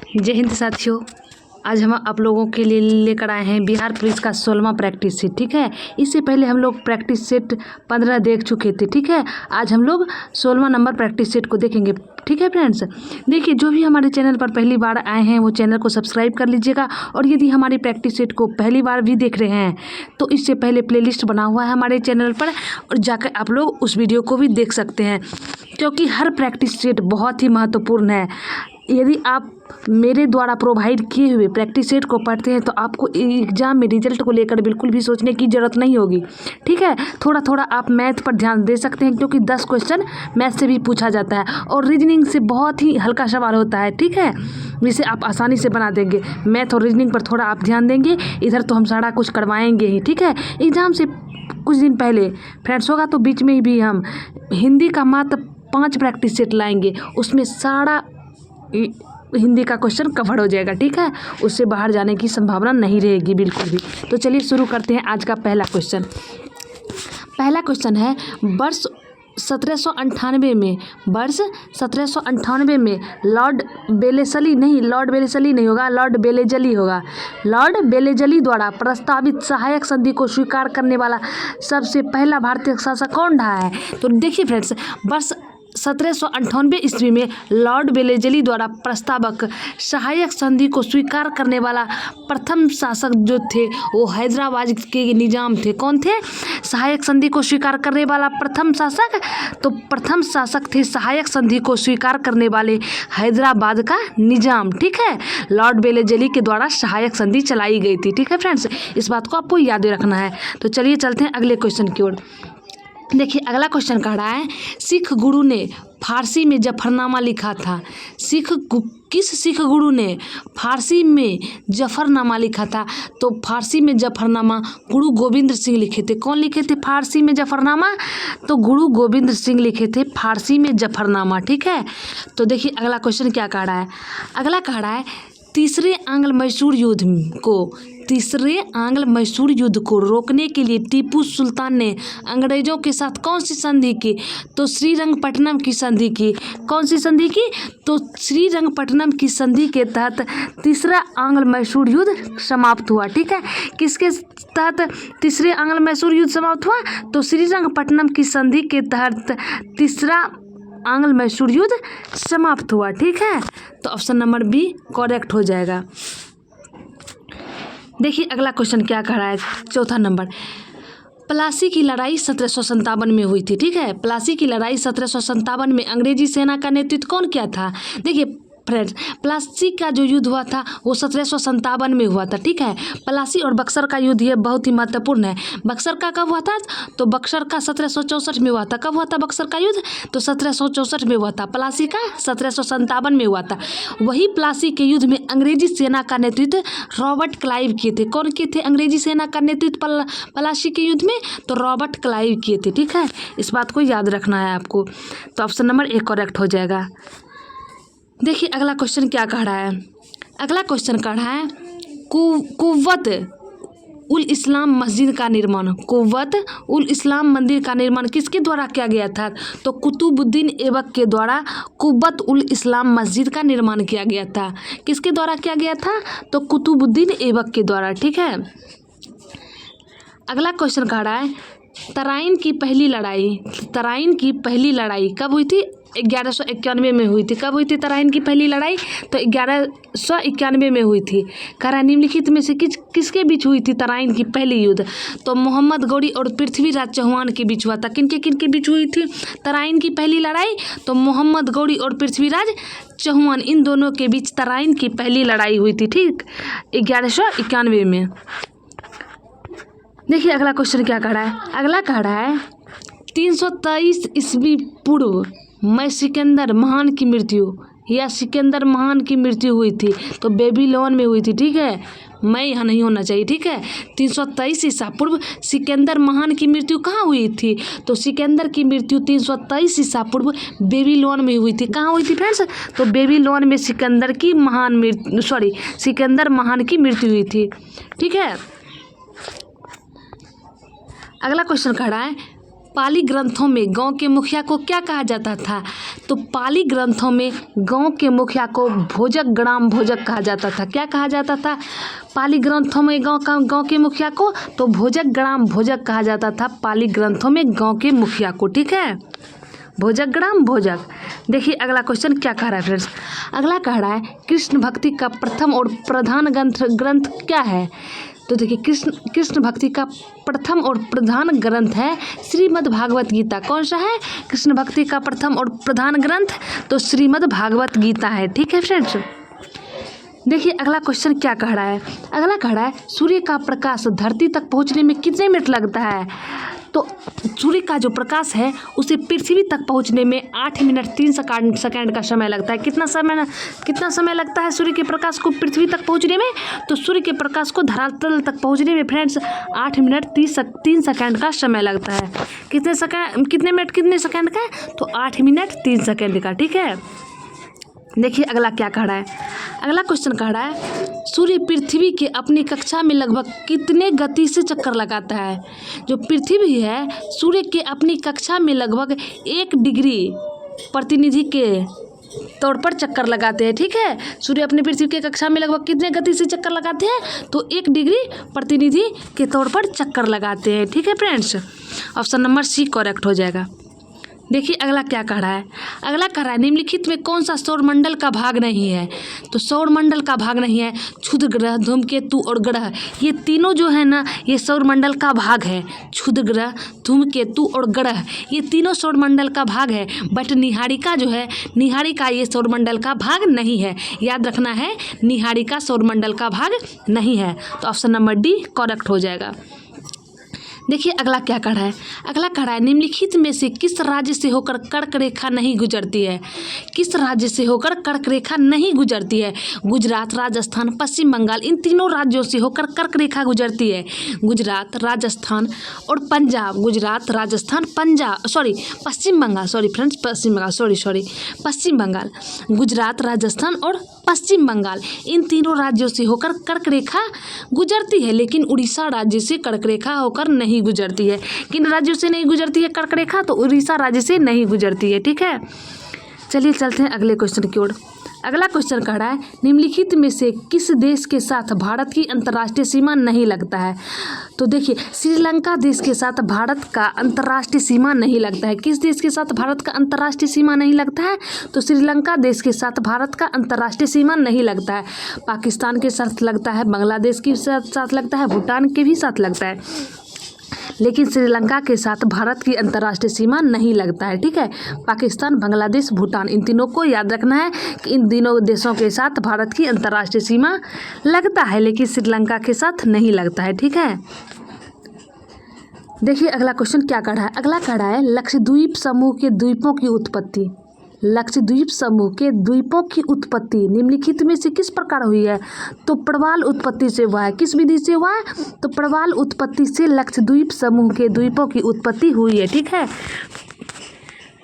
जय हिंद साथियों। आज हम आप लोगों के लिए लेकर आए हैं बिहार पुलिस का 16वां प्रैक्टिस सेट। ठीक है, इससे पहले हम लोग प्रैक्टिस सेट 15 देख चुके थे। ठीक है, आज हम लोग 16वां नंबर प्रैक्टिस सेट को देखेंगे। ठीक है फ्रेंड्स, देखिए जो भी हमारे चैनल पर पहली बार आए हैं वो चैनल को सब्सक्राइब कर लीजिएगा। और यदि हमारी प्रैक्टिस सेट को पहली बार भी देख रहे हैं तो इससे पहले प्लेलिस्ट बना हुआ है हमारे चैनल पर, और जाकर आप लोग उस वीडियो को भी देख सकते हैं, क्योंकि हर प्रैक्टिस सेट बहुत ही महत्वपूर्ण है। यदि आप मेरे द्वारा प्रोवाइड किए हुए प्रैक्टिस सेट को पढ़ते हैं तो आपको एग्ज़ाम में रिजल्ट को लेकर बिल्कुल भी सोचने की ज़रूरत नहीं होगी। ठीक है, थोड़ा थोड़ा आप मैथ पर ध्यान दे सकते हैं, क्योंकि 10 क्वेश्चन मैथ से भी पूछा जाता है और रीजनिंग से बहुत ही हल्का सवाल होता है। ठीक है, जिसे आप आसानी से बना देंगे। मैथ और रीजनिंग पर थोड़ा आप ध्यान देंगे, इधर तो हम सारा कुछ करवाएंगे ही। ठीक है, एग्ज़ाम से कुछ दिन पहले फ्रेंड्स होगा तो बीच में ही भी हम हिंदी का मात्र 5 प्रैक्टिस सेट लाएंगे, उसमें सारा हिंदी का क्वेश्चन कवर हो जाएगा। ठीक है, उससे बाहर जाने की संभावना नहीं रहेगी बिल्कुल भी। तो चलिए शुरू करते हैं आज का पहला क्वेश्चन। पहला क्वेश्चन है, वर्ष 1798 में लॉर्ड बेलेसली नहीं होगा, लॉर्ड बेलेजली होगा। लॉर्ड बेलेजली द्वारा प्रस्तावित सहायक संधि को स्वीकार करने वाला सबसे पहला भारतीय शासक कौन रहा है? तो देखिए फ्रेंड्स, वर्ष 1798 ईस्वी में लॉर्ड बेलेजली द्वारा प्रस्तावक सहायक संधि को स्वीकार करने वाला प्रथम शासक जो थे वो हैदराबाद के निजाम थे। कौन थे? सहायक संधि को स्वीकार करने वाला प्रथम शासक, तो प्रथम शासक थे सहायक संधि को स्वीकार करने वाले हैदराबाद का निजाम। ठीक है, लॉर्ड बेलेजली के द्वारा सहायक संधि चलाई गई थी। ठीक है फ्रेंड्स, इस बात को आपको याद रखना है। तो चलिए चलते हैं अगले क्वेश्चन की ओर। देखिए अगला क्वेश्चन कह रहा है, सिख गुरु ने फारसी में जफरनामा लिखा था। किस सिख गुरु ने फारसी में जफरनामा लिखा था? तो फारसी में जफरनामा गुरु गोविंद सिंह लिखे थे। कौन लिखे थे फारसी में जफरनामा? तो गुरु गोविंद सिंह लिखे थे फारसी में जफरनामा। ठीक है, तो देखिए अगला क्वेश्चन क्या कह रहा है। अगला कह रहा है, तीसरे आंग्ल मैसूर युद्ध को रोकने के लिए टीपू सुल्तान ने अंग्रेजों के साथ कौन सी संधि की? तो श्रीरंगपट्टनम की संधि की। कौन सी संधि की? तो श्रीरंगपट्टनम की संधि के तहत तीसरा आंग्ल मैसूर युद्ध समाप्त हुआ। ठीक है, किसके तहत तीसरे आंग्ल मैसूर युद्ध समाप्त हुआ? तो श्रीरंगपट्टनम की संधि के तहत तीसरा आंग्ल मैसूर युद्ध समाप्त हुआ। ठीक है, तो ऑप्शन नंबर बी करेक्ट हो जाएगा। देखिए अगला क्वेश्चन क्या कह रहा है, चौथा नंबर। प्लासी की लड़ाई 1757 में हुई थी। ठीक है, प्लासी की लड़ाई 1757 में अंग्रेजी सेना का नेतृत्व कौन किया था? देखिए फ्रेंड्स, प्लासी का जो युद्ध हुआ था वो 1757 में हुआ था। ठीक है, प्लासी और बक्सर का युद्ध ये बहुत ही महत्वपूर्ण है। बक्सर का कब हुआ था? तो बक्सर का 1764 में हुआ था। कब हुआ था बक्सर का युद्ध? तो 1764 में हुआ था। प्लासी का 1757 में हुआ था। वही प्लासी के युद्ध में अंग्रेजी सेना का नेतृत्व रॉबर्ट क्लाइव किए थे। कौन किए थे अंग्रेजी सेना का नेतृत्व प्लासी के युद्ध में? तो रॉबर्ट क्लाइव किए थे। ठीक है, इस बात को याद रखना है आपको। तो ऑप्शन नंबर ए करेक्ट हो जाएगा। देखिए अगला क्वेश्चन क्या कह रहा है। अगला क्वेश्चन कह रहा है, कुव्वत उल इस्लाम मस्जिद का निर्माण, कुव्वत उल इस्लाम मंदिर का निर्माण किसके द्वारा किया गया था? तो कुतुबुद्दीन ऐबक के द्वारा कुव्वत उल इस्लाम मस्जिद का निर्माण किया गया था। किसके द्वारा किया गया था? तो कुतुबुद्दीन ऐबक के द्वारा। ठीक है, अगला क्वेश्चन कह रहा है, तराइन की पहली लड़ाई कब हुई थी? 1191 में हुई थी। कब हुई थी तराइन की पहली लड़ाई? तो 1191 में हुई थी। कह रहा निम्नलिखित में से किसके बीच हुई थी तराइन की पहली युद्ध? तो मोहम्मद गौरी और पृथ्वीराज चौहान के बीच हुआ था। किनके बीच हुई थी तराइन की पहली लड़ाई? तो मोहम्मद गौरी और पृथ्वीराज चौहान, इन दोनों के बीच तराइन की पहली लड़ाई हुई थी। ठीक, 1191 में। देखिए अगला क्वेश्चन क्या कह रहा है। अगला कह रहा है, 323 ईस्वी पूर्व में सिकंदर महान की मृत्यु हुई थी। तो बेबीलोन में हुई थी। ठीक है, मैं यहाँ नहीं होना चाहिए। ठीक है, 323 ईसा पूर्व सिकंदर महान की मृत्यु कहाँ हुई थी? तो सिकंदर की मृत्यु 323 ईसा पूर्व बेबीलोन में हुई थी। कहाँ हुई थी फ्रेंड्स? तो बेबीलोन में सिकंदर महान की मृत्यु हुई थी। ठीक है, अगला क्वेश्चन कह रहा है, पाली ग्रंथों में गांव के मुखिया को क्या कहा जाता था? तो पाली ग्रंथों में गांव के मुखिया को भोजक ग्राम भोजक कहा जाता था। क्या कहा जाता था पाली ग्रंथों में गांव के मुखिया को? तो भोजक ग्राम भोजक कहा जाता था पाली ग्रंथों में गांव के मुखिया को। ठीक है, भोजक ग्राम भोजक। देखिए अगला क्वेश्चन क्या कह रहा है फ्रेंड्स। अगला कह रहा है कृष्ण भक्ति का प्रथम और प्रधान ग्रंथ क्या है? तो देखिए कृष्ण भक्ति का प्रथम और प्रधान ग्रंथ है श्रीमद् भागवत गीता। कौन सा है कृष्ण भक्ति का प्रथम और प्रधान ग्रंथ? तो श्रीमद् भागवत गीता है। ठीक है फ्रेंड्स। देखिए अगला क्वेश्चन क्या कह रहा है। अगला कह रहा है सूर्य का प्रकाश धरती तक पहुंचने में कितने मिनट लगता है? तो सूर्य का जो प्रकाश है उसे पृथ्वी तक पहुंचने में 8 मिनट 3 सेकंड का समय लगता है। कितना समय लगता है सूर्य के प्रकाश को पृथ्वी तक पहुंचने में? तो सूर्य के प्रकाश को धरातल तक पहुंचने में फ्रेंड्स 8 मिनट 3 सेकंड का समय लगता है। कितने मिनट कितने सेकंड का? तो 8 मिनट 3 सेकंड का। ठीक है। देखिए अगला क्या कह रहा है। अगला क्वेश्चन कह रहा है सूर्य पृथ्वी के अपनी कक्षा में लगभग कितने गति से चक्कर लगाता है? जो पृथ्वी है सूर्य के अपनी कक्षा में लगभग 1 डिग्री प्रतिनिधि के तौर पर चक्कर लगाते हैं। ठीक है, सूर्य अपनी पृथ्वी के कक्षा में लगभग कितने गति से चक्कर लगाते हैं? तो 1 डिग्री प्रतिनिधि के तौर पर चक्कर लगाते हैं। ठीक है friends, option number C correct हो जाएगा। देखिए अगला क्या कह रहा है। अगला कह रहा है निम्नलिखित में कौन सा सौरमंडल का भाग नहीं है? तो सौरमंडल का भाग नहीं है क्षुद्र ग्रह, धूमकेतु और ग्रह, ये तीनों जो है ना ये सौरमंडल का भाग है। क्षुद्र ग्रह, धूमकेतु और ग्रह ये तीनों सौरमंडल का भाग है। बट निहारिका जो है, निहारिका ये सौरमंडल का भाग नहीं है। याद रखना है निहारिका सौरमंडल का भाग नहीं है। तो ऑप्शन नंबर डी करेक्ट हो जाएगा। देखिए अगला क्या कह रहा है। अगला कह रहा है निम्नलिखित में से किस राज्य से होकर कर्क रेखा नहीं गुजरती है? किस राज्य से होकर कर्क रेखा नहीं गुजरती है? गुजरात, राजस्थान, पश्चिम बंगाल, इन तीनों राज्यों से होकर कर्क रेखा गुजरती है। गुजरात, राजस्थान और पंजाब। गुजरात, राजस्थान, पश्चिम बंगाल। गुजरात, राजस्थान और पश्चिम बंगाल, इन तीनों राज्यों से होकर कर्क रेखा गुजरती है। लेकिन उड़ीसा राज्य से कर्क रेखा होकर नहीं गुजरती है। किन राज्यों से नहीं गुजरती है कर्क रेखा? तो उड़ीसा राज्य से नहीं गुजरती है। ठीक है, चलिए चलते हैं अगले क्वेश्चन की ओर। अगला क्वेश्चन कह रहा है निम्नलिखित में से किस देश के साथ भारत की अंतर्राष्ट्रीय सीमा नहीं लगता है? तो देखिए श्रीलंका देश के साथ भारत का अंतर्राष्ट्रीय सीमा नहीं लगता है। किस देश के साथ भारत का अंतर्राष्ट्रीय सीमा नहीं लगता है? तो श्रीलंका देश के साथ भारत का अंतर्राष्ट्रीय सीमा नहीं लगता है। पाकिस्तान के साथ लगता है, बांग्लादेश के साथ लगता है, भूटान के भी साथ लगता है, लेकिन श्रीलंका के साथ भारत की अंतर्राष्ट्रीय सीमा नहीं लगता है। ठीक है, पाकिस्तान, बांग्लादेश, भूटान, इन तीनों को याद रखना है कि इन तीनों देशों के साथ भारत की अंतर्राष्ट्रीय सीमा लगता है, लेकिन श्रीलंका के साथ नहीं लगता है। ठीक है, देखिए अगला क्वेश्चन क्या कह रहा है। अगला कह रहा है लक्षद्वीप समूह के द्वीपों की उत्पत्ति। लक्षद्वीप समूह के द्वीपों की उत्पत्ति निम्नलिखित में से किस प्रकार हुई है? तो प्रवाल उत्पत्ति से हुआ है। किस विधि से हुआ है? तो प्रवाल उत्पत्ति से लक्षद्वीप समूह के द्वीपों की उत्पत्ति हुई है। ठीक है,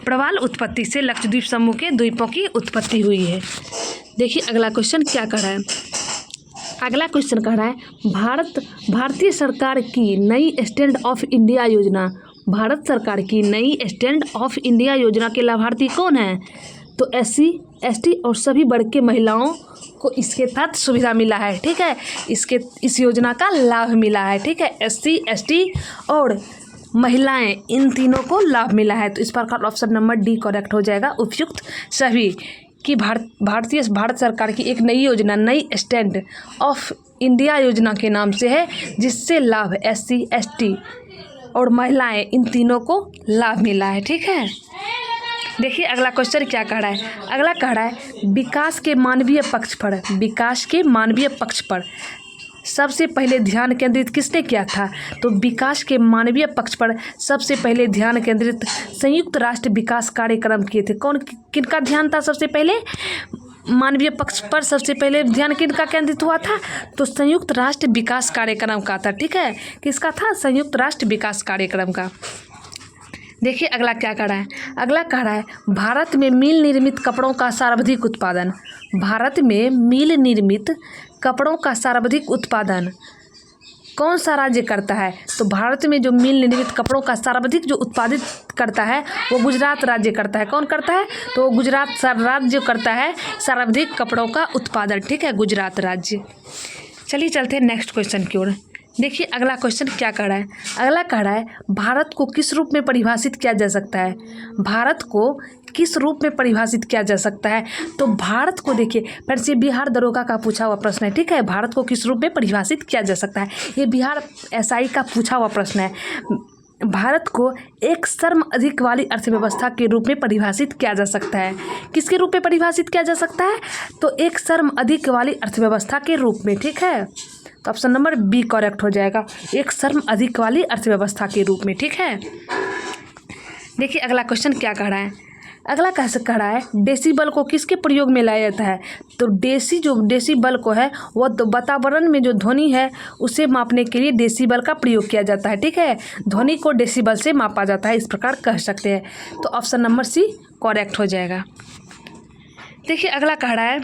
प्रवाल उत्पत्ति से लक्षद्वीप समूह के द्वीपों की उत्पत्ति हुई है। देखिए अगला क्वेश्चन क्या कर रहा है। अगला क्वेश्चन कह रहा है भारतीय सरकार की नई स्टैंड ऑफ इंडिया योजना। भारत सरकार की नई स्टैंड ऑफ इंडिया योजना के लाभार्थी कौन है? तो SC, ST और सभी वर्ग के महिलाओं को इसके तहत सुविधा मिला है। ठीक है, इस योजना का लाभ मिला है। ठीक है, SC, ST और महिलाएं, इन तीनों को लाभ मिला है। तो इस प्रकार ऑप्शन नंबर डी करेक्ट हो जाएगा। उपयुक्त सभी कि भारत सरकार की एक नई योजना, नई स्टैंड ऑफ इंडिया योजना के नाम से है, जिससे लाभ SC, ST और महिलाएं, इन तीनों को लाभ मिला है। ठीक है, देखिए अगला क्वेश्चन क्या कह रहा है। अगला कह रहा है विकास के मानवीय पक्ष पर सबसे पहले ध्यान केंद्रित किसने किया था? तो विकास के मानवीय पक्ष पर सबसे पहले ध्यान केंद्रित संयुक्त राष्ट्र विकास कार्यक्रम किए थे। किनका ध्यान था सबसे पहले? मानवीय पक्ष पर सबसे पहले ध्यान किनका केंद्रित हुआ था? तो संयुक्त राष्ट्र विकास कार्यक्रम का था। ठीक है, किसका था? संयुक्त राष्ट्र विकास कार्यक्रम का। देखिए अगला क्या कह रहा है। अगला कह रहा है भारत में मील निर्मित कपड़ों का सर्वाधिक उत्पादन। भारत में मील निर्मित कपड़ों का सर्वाधिक उत्पादन कौन सा राज्य करता है? तो भारत में जो मिल निर्मित कपड़ों का सर्वाधिक जो उत्पादित करता है वो गुजरात राज्य करता है। कौन करता है? तो गुजरात राज्य करता है सर्वाधिक कपड़ों का उत्पादन, ठीक है, गुजरात राज्य। चलिए चलते हैं नेक्स्ट क्वेश्चन की ओर। देखिए अगला क्वेश्चन क्या कह रहा है। अगला कह रहा है भारत को किस रूप में परिभाषित किया जा सकता है? भारत को किस रूप में परिभाषित किया जा सकता है? तो भारत को देखिए फ्रेंड्स, ये बिहार दरोगा का पूछा हुआ प्रश्न है, ठीक है। भारत को किस रूप में परिभाषित किया जा सकता है, ये बिहार एसआई का पूछा हुआ प्रश्न है। भारत को एक श्रम अधिक वाली अर्थव्यवस्था के रूप में परिभाषित किया जा सकता है। किसके रूप में परिभाषित किया जा सकता है? तो एक श्रम अधिक वाली अर्थव्यवस्था के रूप में, ठीक है। तो ऑप्शन नंबर बी करेक्ट हो जाएगा, एक श्रम अधिक वाली अर्थव्यवस्था के रूप में, ठीक है। देखिए अगला क्वेश्चन क्या कह रहा है। अगला कैसे कह रहा है डेसिबल को किसके प्रयोग में लाया जाता है? तो डेसिबल को है वो तो वातावरण में जो ध्वनि है उसे मापने के लिए डेसिबल का प्रयोग किया जाता है, ठीक है। ध्वनि को डेसिबल से मापा जाता है, इस प्रकार कह सकते हैं। तो ऑप्शन नंबर सी करेक्ट हो जाएगा। देखिए अगला कह रहा है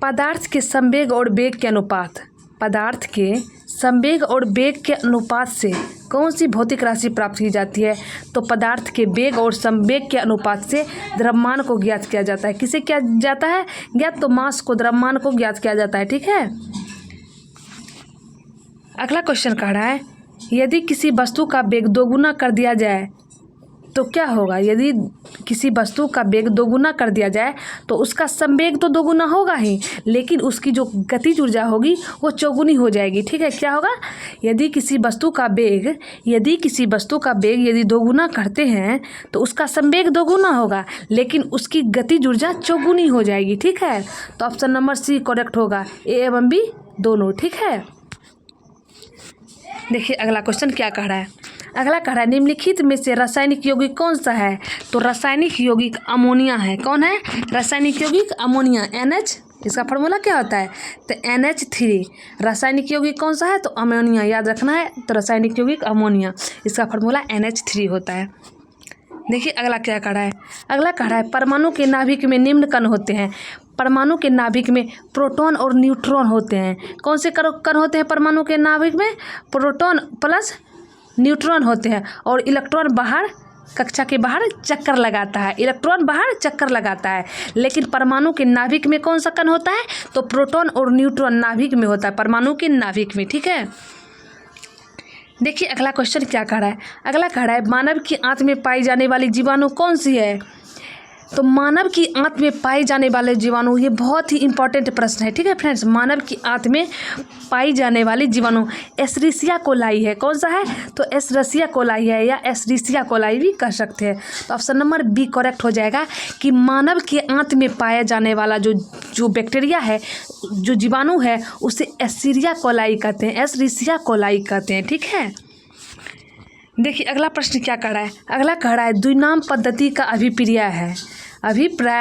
पदार्थ के संवेग और वेग के अनुपात, पदार्थ के संवेग और वेग के अनुपात से कौन सी भौतिक राशि प्राप्त की जाती है? तो पदार्थ के वेग और संवेग के अनुपात से द्रव्यमान को ज्ञात किया जाता है। किसे किया जाता है ज्ञात? तो मास को, द्रव्यमान को ज्ञात किया जाता है, ठीक है। अगला क्वेश्चन कह रहा है यदि किसी वस्तु का वेग दोगुना कर दिया जाए तो क्या होगा? यदि किसी वस्तु का वेग दोगुना कर दिया जाए तो उसका संवेग तो दोगुना होगा ही, लेकिन उसकी जो गतिज ऊर्जा होगी वो चौगुनी हो जाएगी, ठीक है। क्या होगा? यदि किसी वस्तु का वेग यदि दोगुना करते हैं तो उसका संवेग दोगुना होगा, लेकिन उसकी गतिज ऊर्जा चौगुनी हो जाएगी, ठीक है। तो ऑप्शन नंबर सी करेक्ट होगा, ए एवं बी दोनों, ठीक है। देखिए अगला क्वेश्चन क्या कह रहा है। अगला कह रहा है निम्नलिखित में से रासायनिक यौगिक कौन सा है? तो रासायनिक यौगिक अमोनिया है। कौन है? रासायनिक यौगिक अमोनिया, NH, इसका फार्मूला क्या होता है? तो NH3। रासायनिक यौगिक कौन सा है? तो अमोनिया, याद रखना है। तो रासायनिक यौगिक अमोनिया, इसका फार्मूला NH3 होता है। देखिए अगला क्या कह रहा है। अगला कह रहा है परमाणु के नाभिक में निम्न कण होते हैं। परमाणु के नाभिक में प्रोटॉन और न्यूट्रॉन होते हैं। कौन से कण होते हैं परमाणु के नाभिक में? प्रोटॉन प्लस न्यूट्रॉन होते हैं, और इलेक्ट्रॉन बाहर कक्षा के बाहर चक्कर लगाता है, इलेक्ट्रॉन बाहर चक्कर लगाता है। लेकिन परमाणु के नाभिक में कौन सा कण होता है? तो प्रोटॉन और न्यूट्रॉन नाभिक में होता है, परमाणु के नाभिक में, ठीक है। देखिए अगला क्वेश्चन क्या कह रहा है। अगला कह रहा है मानव की आंत में पाई जाने वाली जीवाणु कौन सी है? तो मानव की आंत में पाए जाने वाले जीवाणु, ये बहुत ही इंपॉर्टेंट प्रश्न है, ठीक है फ्रेंड्स। मानव की आंत में पाई जाने वाली जीवाणु एस्चेरिचिया कोलाई है। कौन सा है? तो एस्चेरिचिया कोलाई है, या एस्चेरिचिया कोलाई भी कह सकते हैं। तो ऑप्शन नंबर बी करेक्ट हो जाएगा कि मानव के आंत में पाया जाने वाला जो बैक्टीरिया है, जो जीवाणु है, उसे एस्चेरिचिया कोलाई कहते हैं, एस्चेरिचिया कोलाई कहते हैं, ठीक है। देखिए अगला प्रश्न क्या कह रहा है। अगला कह रहा है द्विनाम पद्धति का अभिप्राय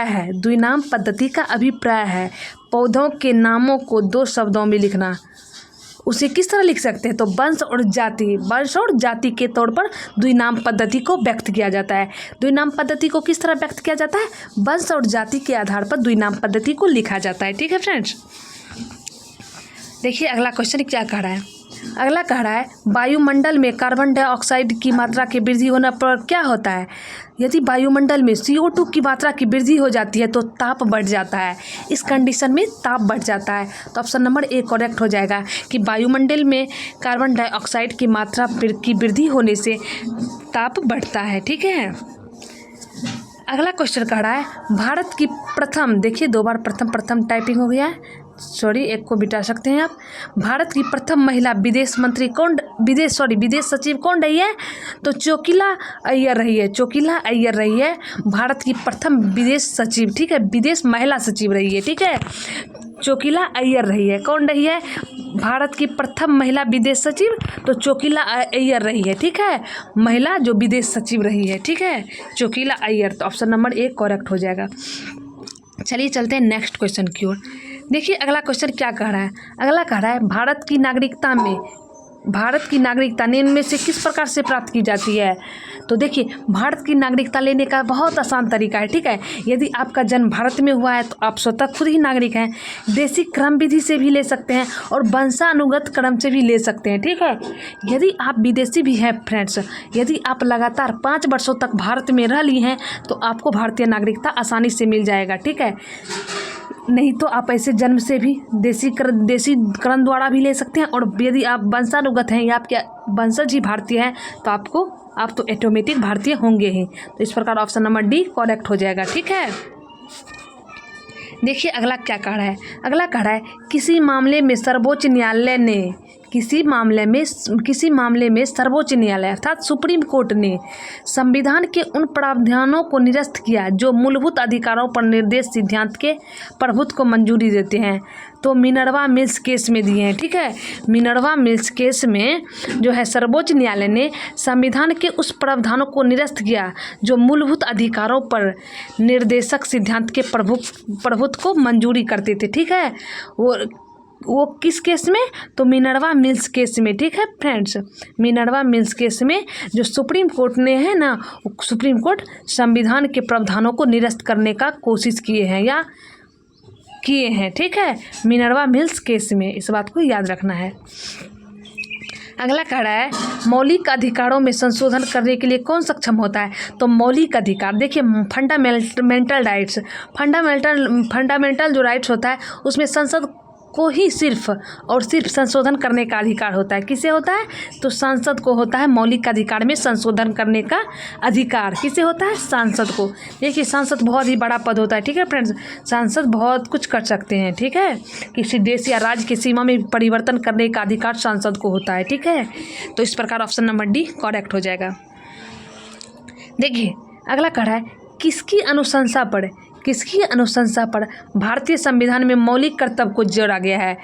है। द्विनाम पद्धति का अभिप्राय है पौधों के नामों को 2 शब्दों में लिखना। उसे किस तरह लिख सकते हैं? तो वंश और जाति के तौर पर द्विनाम पद्धति को व्यक्त किया जाता है। द्विनाम पद्धति को किस तरह व्यक्त किया जाता है? वंश और जाति के आधार पर द्विनाम पद्धति को लिखा जाता है, ठीक है फ्रेंड्स। देखिए अगला क्वेश्चन क्या कह रहा है। अगला कह रहा है वायुमंडल में कार्बन डाइऑक्साइड की मात्रा की वृद्धि होने पर क्या होता है? यदि वायुमंडल में CO2 की मात्रा की वृद्धि हो जाती है तो ताप बढ़ जाता है। इस कंडीशन में ताप बढ़ जाता है। तो ऑप्शन नंबर ए करेक्ट हो जाएगा कि वायुमंडल में कार्बन डाइऑक्साइड की मात्रा की वृद्धि होने से ताप बढ़ता है, ठीक है। अगला क्वेश्चन कह रहा है भारत की प्रथम, देखिए 2 बार प्रथम टाइपिंग हो गया है, सॉरी, एक को बिटा सकते हैं आप। भारत की प्रथम महिला विदेश सचिव कौन रही है? तो चोकिला अय्यर रही है। चोकिला अय्यर रही है भारत की प्रथम विदेश सचिव, ठीक है, विदेश महिला सचिव रही है, ठीक है। चोकिला अय्यर रही है। कौन रही है? भारत की प्रथम महिला विदेश सचिव, तो चोकिला अय्यर रही है, ठीक है, महिला जो विदेश सचिव रही है, ठीक है, चोकिला अय्यर। तो ऑप्शन नंबर ए करेक्ट हो जाएगा। चलिए चलते हैं नेक्स्ट क्वेश्चन की ओर। देखिए अगला क्वेश्चन क्या कह रहा है। अगला कह रहा है भारत की नागरिकता में भारत की नागरिकता निम्न में से किस प्रकार से प्राप्त की जाती है? तो देखिए, भारत की नागरिकता लेने का बहुत आसान तरीका है, ठीक है। यदि आपका जन्म भारत में हुआ है तो आप स्वतः खुद ही नागरिक हैं। देशी क्रम विधि से भी ले सकते हैं और वंशानुगत क्रम से भी ले सकते हैं, ठीक है। यदि आप विदेशी भी हैं फ्रेंड्स, यदि आप लगातार 5 वर्षों तक भारत में रह ली हैं तो आपको भारतीय नागरिकता आसानी से मिल जाएगा, ठीक है। नहीं तो आप ऐसे जन्म से भी देशी क्रम द्वारा भी ले सकते हैं, और यदि आप वंशानुगत हैं या आपके वंशज ही भारतीय हैं तो आप तो ऑटोमेटिक भारतीय होंगे ही। तो इस प्रकार ऑप्शन नंबर डी करेक्ट हो जाएगा, ठीक है। देखिए अगला क्या कह रहा है। अगला कह रहा है किसी मामले में सर्वोच्च न्यायालय ने किसी मामले में सर्वोच्च न्यायालय अर्थात सुप्रीम कोर्ट ने संविधान के उन प्रावधानों को निरस्त किया जो मूलभूत अधिकारों पर निर्देश सिद्धांत के प्रभुत्व को मंजूरी देते हैं। तो मिनर्वा मिल्स केस में दिए हैं, ठीक है। मिनर्वा मिल्स केस में जो है सर्वोच्च न्यायालय ने संविधान के उस प्रावधानों को निरस्त किया जो मूलभूत अधिकारों पर निर्देशक सिद्धांत के प्रभुत्व को मंजूरी करते थे, ठीक है। वो किस केस में? तो मिनर्वा मिल्स केस में, ठीक है फ्रेंड्स। मिनर्वा मिल्स केस में जो सुप्रीम कोर्ट ने है ना, सुप्रीम कोर्ट संविधान के प्रावधानों को निरस्त करने का कोशिश किए हैं, ठीक है, मिनर्वा मिल्स केस में। इस बात को याद रखना है। अगला कह रहा है मौलिक अधिकारों में संशोधन करने के लिए कौन सक्षम होता है? तो मौलिक अधिकार, देखिए फंडामेंटल जो राइट्स होता है उसमें संसद को ही सिर्फ और सिर्फ संशोधन करने का अधिकार होता है। किसे होता है? तो सांसद को होता है मौलिक अधिकार में संशोधन करने का अधिकार। किसे होता है? सांसद को। देखिए सांसद बहुत ही बड़ा पद होता है, ठीक है फ्रेंड्स। सांसद बहुत कुछ कर सकते हैं, ठीक है। किसी देश या राज्य की सीमा में परिवर्तन करने का अधिकार सांसद को होता है, ठीक है। तो इस प्रकार ऑप्शन नंबर डी करेक्ट हो जाएगा। देखिए अगला कह रहा है किसकी अनुशंसा पर भारतीय संविधान में मौलिक कर्तव्य को जोड़ा गया है?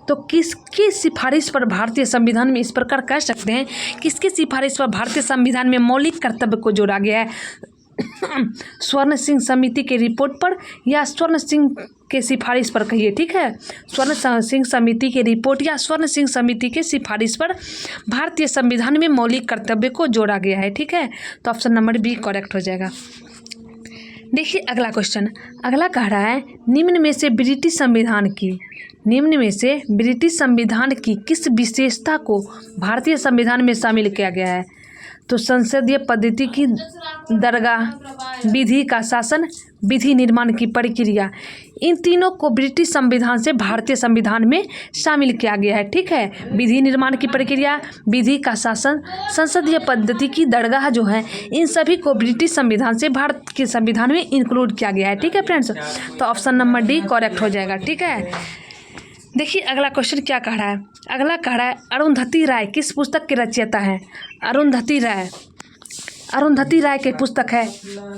तो किसकी सिफारिश पर भारतीय संविधान में, इस प्रकार कह सकते हैं, किसकी सिफारिश पर भारतीय संविधान में मौलिक कर्तव्य को जोड़ा गया है? स्वर्ण सिंह समिति की रिपोर्ट पर या स्वर्ण सिंह के सिफारिश पर कहिए, ठीक है। स्वर्ण सिंह समिति की रिपोर्ट या स्वर्ण सिंह समिति के सिफारिश पर भारतीय संविधान में मौलिक कर्तव्य को जोड़ा गया है, ठीक है। तो ऑप्शन नंबर बी करेक्ट हो जाएगा। देखिए अगला क्वेश्चन, अगला कह रहा है निम्न में से ब्रिटिश संविधान की किस विशेषता को भारतीय संविधान में शामिल किया गया है? तो संसदीय पद्धति की दरगाह, विधि का शासन, विधि निर्माण की प्रक्रिया, इन तीनों को ब्रिटिश संविधान से भारतीय संविधान में शामिल किया गया है, ठीक है। विधि निर्माण की प्रक्रिया, विधि का शासन, संसदीय पद्धति की दरगाह जो है, इन सभी को ब्रिटिश संविधान से भारत के संविधान में इंक्लूड किया गया है, ठीक है फ्रेंड्स। तो ऑप्शन नंबर डी करेक्ट हो जाएगा, ठीक है। देखिए अगला क्वेश्चन क्या कह रहा है। अगला कह रहा है अरुंधति राय किस पुस्तक के रचयिता हैं? अरुंधति राय की पुस्तक है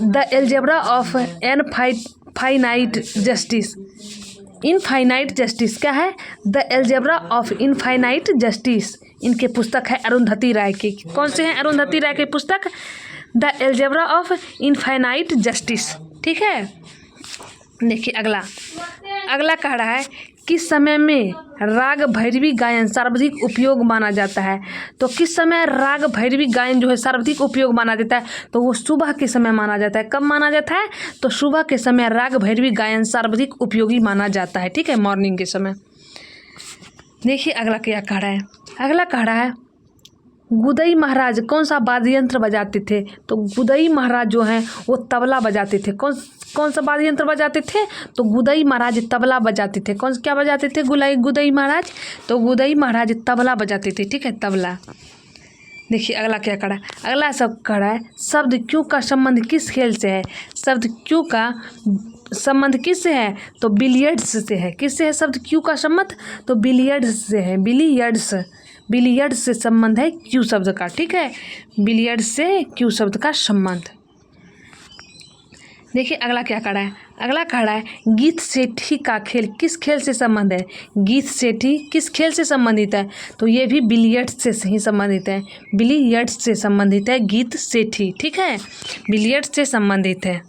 the algebra of infinite justice. Infinite justice क्या है? The algebra of infinite justice इनके पुस्तक है अरुंधति राय की। कौन से हैं अरुंधति राय की पुस्तक? The algebra of infinite justice, ठीक है। देखिए अगला कह रहा है किस समय में राग भैरवी गायन सर्वाधिक उपयोग माना जाता है? तो किस समय राग भैरवी गायन जो है सर्वाधिक उपयोग माना जाता है? तो वो सुबह के समय माना जाता है। कब माना जाता है? तो सुबह के समय राग भैरवी गायन सर्वाधिक उपयोगी माना जाता है, ठीक है, मॉर्निंग के समय। देखिए अगला क्या कह रहा है। अगला कह रहा है गुदई महाराज कौन सा वाद्य यंत्र बजाते थे? तो गुदई महाराज जो हैं वो तबला बजाते थे। कौन सा वाद्य यंत्र बजाते थे? तो गुदई महाराज तबला बजाते थे। क्या बजाते थे गुदई महाराज? तो गुदई महाराज तबला बजाते थे, ठीक है, तबला। देखिए अगला क्या कह रहा है। अगला सब कह रहा है शब्द क्यों का संबंध किस खेल से है? शब्द क्यों का संबंध किससे है? तो बिलियर्ड्स से है। किससे है शब्द क्यों का संबंध? तो बिलियर्ड्स से है। बिलियर्ड्स से संबंध है क्यू शब्द का, ठीक है, बिलियर्ड्स से क्यू शब्द का संबंध। देखिए अगला क्या कह रहा है। अगला कह रहा है गीत सेठी का खेल किस खेल से संबंध है? गीत सेठी किस खेल से संबंधित है? तो ये भी बिलियर्ड्स से ही संबंधित है। बिलियर्ड्स से संबंधित है गीत सेठी, ठीक है, बिलियर्ड्स से संबंधित है।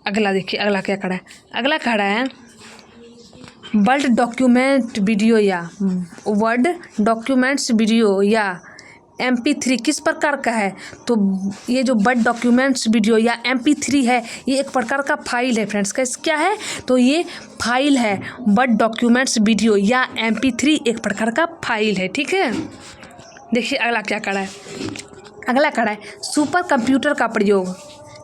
अगला देखिए अगला क्या कह रहा है। अगला कह रहा है वर्ड डॉक्यूमेंट वीडियो या वर्ड डॉक्यूमेंट्स वीडियो या MP3 किस प्रकार का है? तो ये जो वर्ड डॉक्यूमेंट्स वीडियो या MP3 है, ये एक प्रकार का फाइल है फ्रेंड्स। कैसे क्या है? तो ये फाइल है। वर्ड डॉक्यूमेंट्स वीडियो या MP3 एक प्रकार का फाइल है, ठीक है। देखिए अगला क्या करा है। अगला करा है सुपर कंप्यूटर का प्रयोग।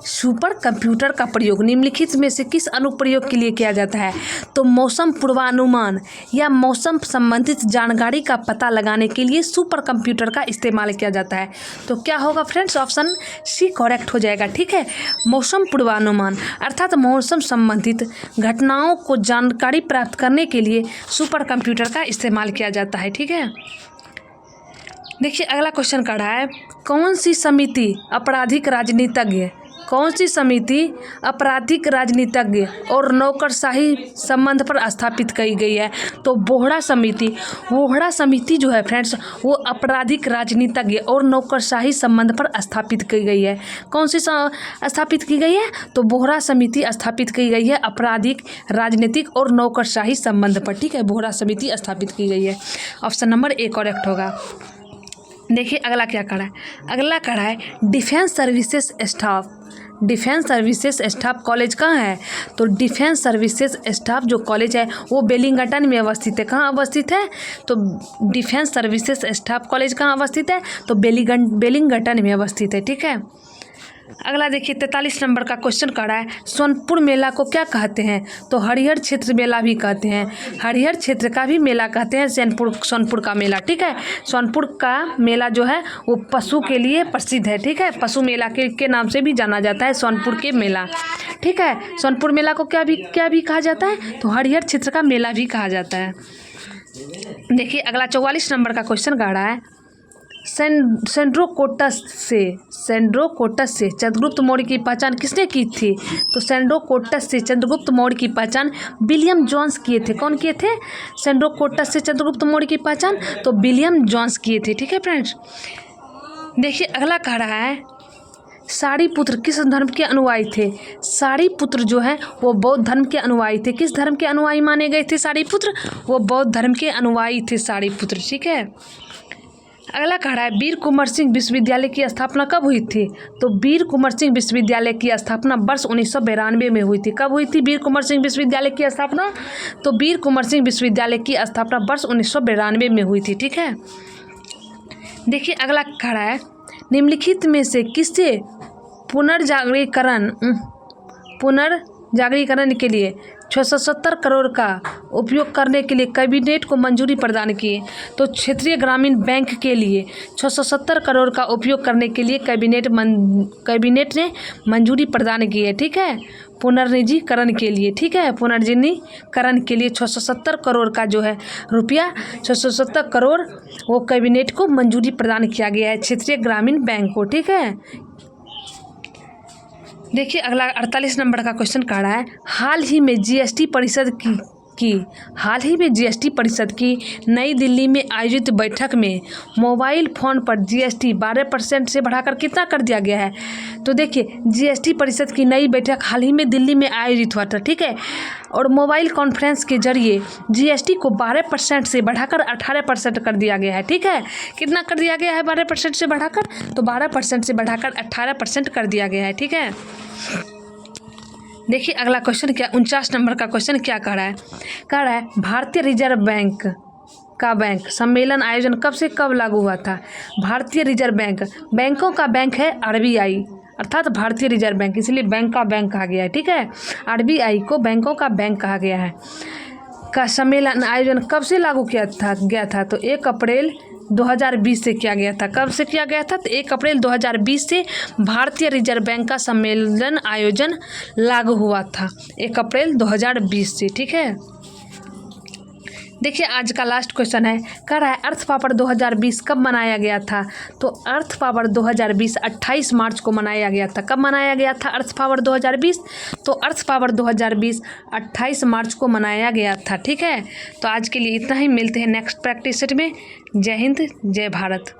सुपर कंप्यूटर का प्रयोग निम्नलिखित में से किस अनुप्रयोग के लिए किया जाता है? तो मौसम पूर्वानुमान या मौसम संबंधित जानकारी का पता लगाने के लिए सुपर कंप्यूटर का इस्तेमाल किया जाता है। तो क्या होगा फ्रेंड्स? ऑप्शन सी करेक्ट हो जाएगा, ठीक है। मौसम पूर्वानुमान अर्थात मौसम संबंधित घटनाओं को जानकारी प्राप्त करने के लिए सुपर कंप्यूटर का इस्तेमाल किया जाता है, ठीक है। देखिए अगला क्वेश्चन का है कौन सी समिति आपराधिक राजनीतिज्ञ राजनीतिज्ञ और नौकरशाही संबंध पर स्थापित की गई है? तो बोहरा समिति जो है फ्रेंड्स वो आपराधिक राजनीतिज्ञ और नौकरशाही संबंध पर स्थापित की गई है। कौन सी स्थापित की गई है? तो बोहरा समिति स्थापित की गई है आपराधिक राजनीतिक और नौकरशाही संबंध पर, ठीक है। बोहरा समिति स्थापित की गई है। ऑप्शन नंबर ए करेक्ट होगा। देखिए अगला क्या करा है। अगला करा है डिफेंस सर्विसेज स्टाफ कॉलेज कहाँ है? तो डिफेंस सर्विसेज स्टाफ जो कॉलेज है वो बेलिंगटन में अवस्थित है। कहाँ अवस्थित है? तो डिफेंस सर्विसेज स्टाफ कॉलेज कहाँ अवस्थित है? तो बेलिंगटन में अवस्थित है, ठीक है। अगला देखिए 43 नंबर का क्वेश्चन करा है सोनपुर मेला को क्या कहते हैं? तो हरिहर क्षेत्र मेला भी कहते हैं। हरिहर क्षेत्र का भी मेला कहते हैं सोनपुर का मेला, ठीक है। सोनपुर का मेला जो है वो पशु के लिए प्रसिद्ध है, ठीक है। पशु मेला के नाम से भी जाना जाता है सोनपुर के मेला, ठीक है। सोनपुर मेला को क्या भी कहा जाता है? तो हरिहर क्षेत्र का मेला भी कहा जाता है। देखिए अगला 44 नंबर का क्वेश्चन कह रहा है सेंड्रोकोटस से चंद्रगुप्त मौर्य की पहचान किसने की थी? तो सेंड्रोकोटस से चंद्रगुप्त मौर्य की पहचान विलियम जोन्स किए थे। कौन किए थे? सेंड्रोकोटस से चंद्रगुप्त मौर्य की पहचान तो विलियम जोन्स किए थे, ठीक है फ्रेंड्स। देखिए अगला कह रहा है सारिपुत्र किस धर्म के अनुयायी थे? सारिपुत्र जो है वो बौद्ध धर्म के अनुयायी थे। किस धर्म के अनुयायी माने गए थे सारिपुत्र? वो बौद्ध धर्म के अनुयायी थे सारिपुत्र, ठीक है। अगला कह रहा है वीर कुंवर सिंह विश्वविद्यालय की स्थापना कब हुई थी? तो वीर कुंवर सिंह विश्वविद्यालय की स्थापना वर्ष 1992 में हुई थी। कब हुई थी वीर कुंवर सिंह विश्वविद्यालय की स्थापना? तो वीर कुंवर सिंह विश्वविद्यालय की स्थापना वर्ष 1992 में हुई थी, ठीक है। देखिए अगला कह रहा है निम्नलिखित में से किससे पुनर्जागरीकरण के लिए 670 करोड़ का उपयोग करने के लिए कैबिनेट को मंजूरी प्रदान की? तो क्षेत्रीय ग्रामीण बैंक के लिए 670 करोड़ का उपयोग करने के लिए कैबिनेट ने मंजूरी प्रदान की है, ठीक है। पुनर्निजीकरण के लिए, ठीक है। पुनर्जीनीकरण के लिए 670 करोड़ का जो है रुपया 670 करोड़ वो कैबिनेट को मंजूरी प्रदान किया गया है क्षेत्रीय ग्रामीण बैंक को, ठीक है। देखिए अगला 48 नंबर का क्वेश्चन कह रहा है हाल ही में जीएसटी परिषद की नई दिल्ली में आयोजित बैठक में मोबाइल फ़ोन पर जीएसटी 12% से बढ़ाकर कितना कर दिया गया है? तो देखिए जीएसटी परिषद की नई बैठक हाल ही में दिल्ली में आयोजित हुआ था, ठीक है। और मोबाइल कॉन्फ्रेंस के जरिए जीएसटी को 12% से बढ़ाकर 18% कर दिया गया है, ठीक है। कितना कर दिया गया है 12% से बढ़ाकर? तो 12% से बढ़ाकर 18% कर दिया गया है, ठीक है। देखिए अगला क्वेश्चन क्या 49 नंबर का क्वेश्चन क्या कह रहा है भारतीय रिजर्व बैंक का बैंक सम्मेलन आयोजन कब से कब लागू हुआ था? भारतीय रिजर्व बैंक बैंकों का बैंक है RBI अर्थात भारतीय रिजर्व बैंक, इसलिए बैंक का बैंक कहा गया है, ठीक है। RBI को बैंकों का बैंक कहा गया है। का सम्मेलन आयोजन कब से लागू गया था? तो 1 अप्रैल 2020 से किया गया था। कब से किया गया था? तो 1 अप्रैल 2020 से भारतीय रिजर्व बैंक का सम्मेलन आयोजन लागू हुआ था 1 अप्रैल 2020 से, ठीक है। देखिए आज का लास्ट क्वेश्चन है कह रहा है अर्थ पावर 2020 कब मनाया गया था? तो अर्थ पावर 2020 28 मार्च को मनाया गया था। कब मनाया गया था अर्थ पावर 2020? तो अर्थ पावर 2020 28 मार्च को मनाया गया था, ठीक है। तो आज के लिए इतना ही, मिलते हैं नेक्स्ट प्रैक्टिस सेट में। जय हिंद, जय भारत।